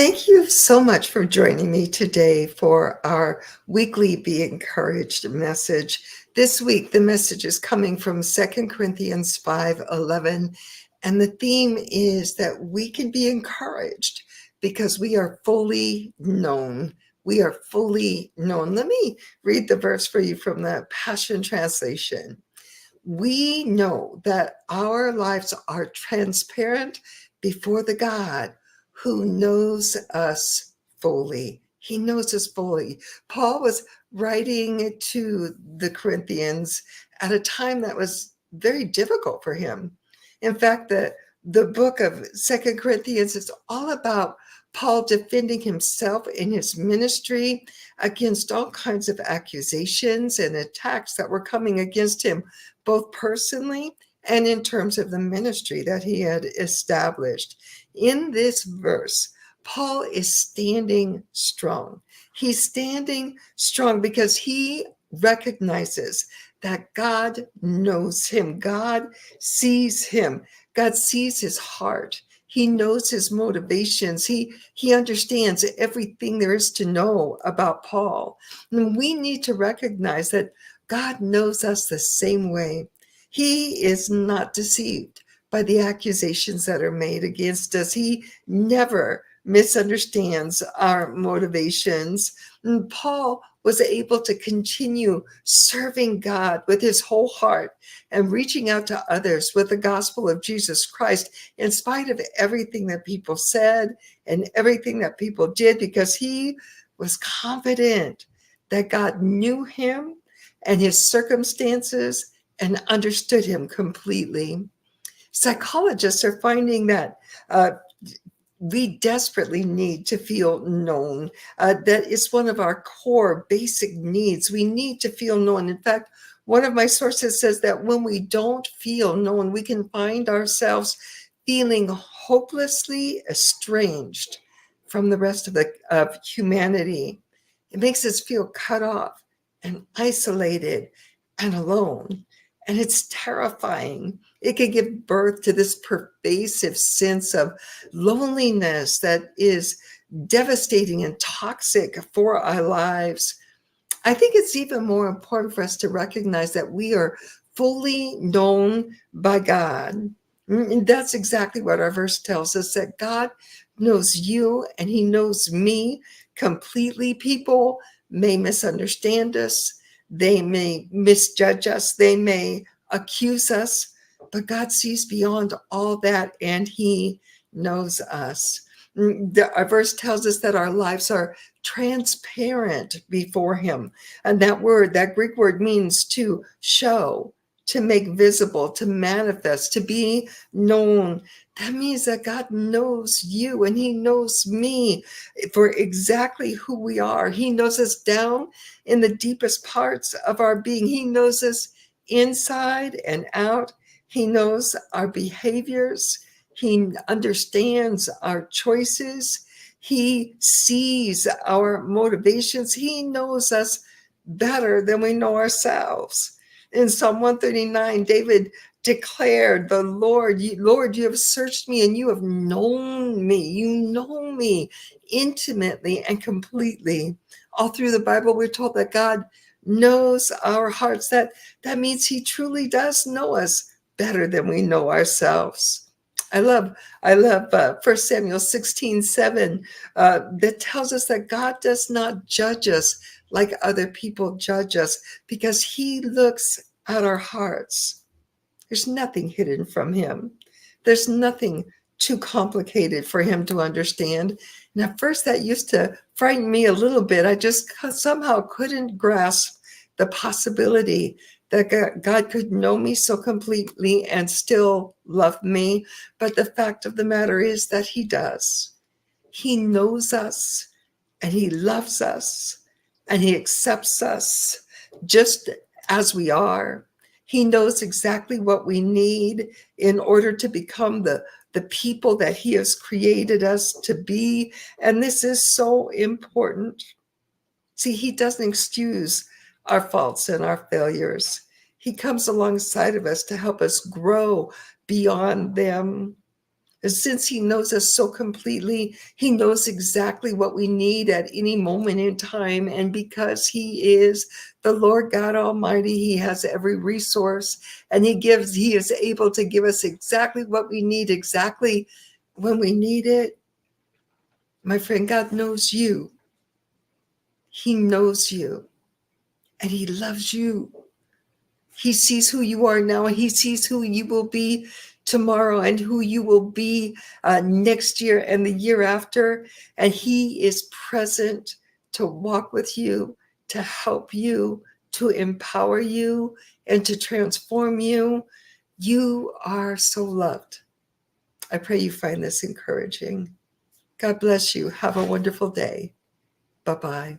Thank you so much for joining me today for our weekly Be Encouraged message. This week, the message is coming from 2 Corinthians 5:11, and the theme is that we can be encouraged because we are fully known. We are fully known. Let me read the verse for you from the Passion Translation. We know that our lives are transparent before the God who knows us fully. He knows us fully. Paul was writing to the Corinthians at a time that was very difficult for him. In fact, the book of 2 Corinthians is all about Paul defending himself in his ministry against all kinds of accusations and attacks that were coming against him, both personally and in terms of the ministry that he had established. In this verse, Paul is standing strong. He's standing strong because he recognizes that God knows him. God sees him. God sees his heart. He knows his motivations. He understands everything there is to know about Paul. And we need to recognize that God knows us the same way. He is not deceived by the accusations that are made against us. He never misunderstands our motivations. And Paul was able to continue serving God with his whole heart and reaching out to others with the gospel of Jesus Christ in spite of everything that people said and everything that people did, because he was confident that God knew him and his circumstances and understood him completely. Psychologists are finding that we desperately need to feel known. That is one of our core basic needs. We need to feel known. In fact, one of my sources says that when we don't feel known, we can find ourselves feeling hopelessly estranged from the rest of humanity. It makes us feel cut off and isolated and alone. And it's terrifying. It can give birth to this pervasive sense of loneliness that is devastating and toxic for our lives. I think it's even more important for us to recognize that we are fully known by God. And that's exactly what our verse tells us, that God knows you and he knows me completely. People may misunderstand us. They may misjudge us. They may accuse us, but God sees beyond all that and he knows us. Our verse tells us that our lives are transparent before him. And that Greek word means to show, to make visible, to manifest, to be known. That means that God knows you and he knows me for exactly who we are. He knows us down in the deepest parts of our being. He knows us inside and out. He knows our behaviors. He understands our choices. He sees our motivations. He knows us better than we know ourselves. In Psalm 139, David declared, "The Lord, you have searched me and you have known me. You know me intimately and completely." All through the Bible, we're told that God knows our hearts. That means he truly does know us better than we know ourselves. I love 1 Samuel 16:7 that tells us that God does not judge us like other people judge us, because he looks at our hearts. There's nothing hidden from him. There's nothing too complicated for him to understand. And at first that used to frighten me a little bit. I just somehow couldn't grasp the possibility that God could know me so completely and still love me. But the fact of the matter is that he does. He knows us and he loves us and he accepts us just as we are. He knows exactly what we need in order to become the people that he has created us to be. And this is so important. See, he doesn't excuse our faults and our failures. He comes alongside of us to help us grow beyond them. And since he knows us so completely, he knows exactly what we need at any moment in time. And because he is the Lord God Almighty, he has every resource, and he is able to give us exactly what we need, exactly when we need it. My friend, God knows you. He knows you, and he loves you. He sees who you are now. He sees who you will be tomorrow and who you will be next year and the year after. And he is present to walk with you, to help you, to empower you, and to transform you. You are so loved. I pray you find this encouraging. God bless you. Have a wonderful day. Bye-bye.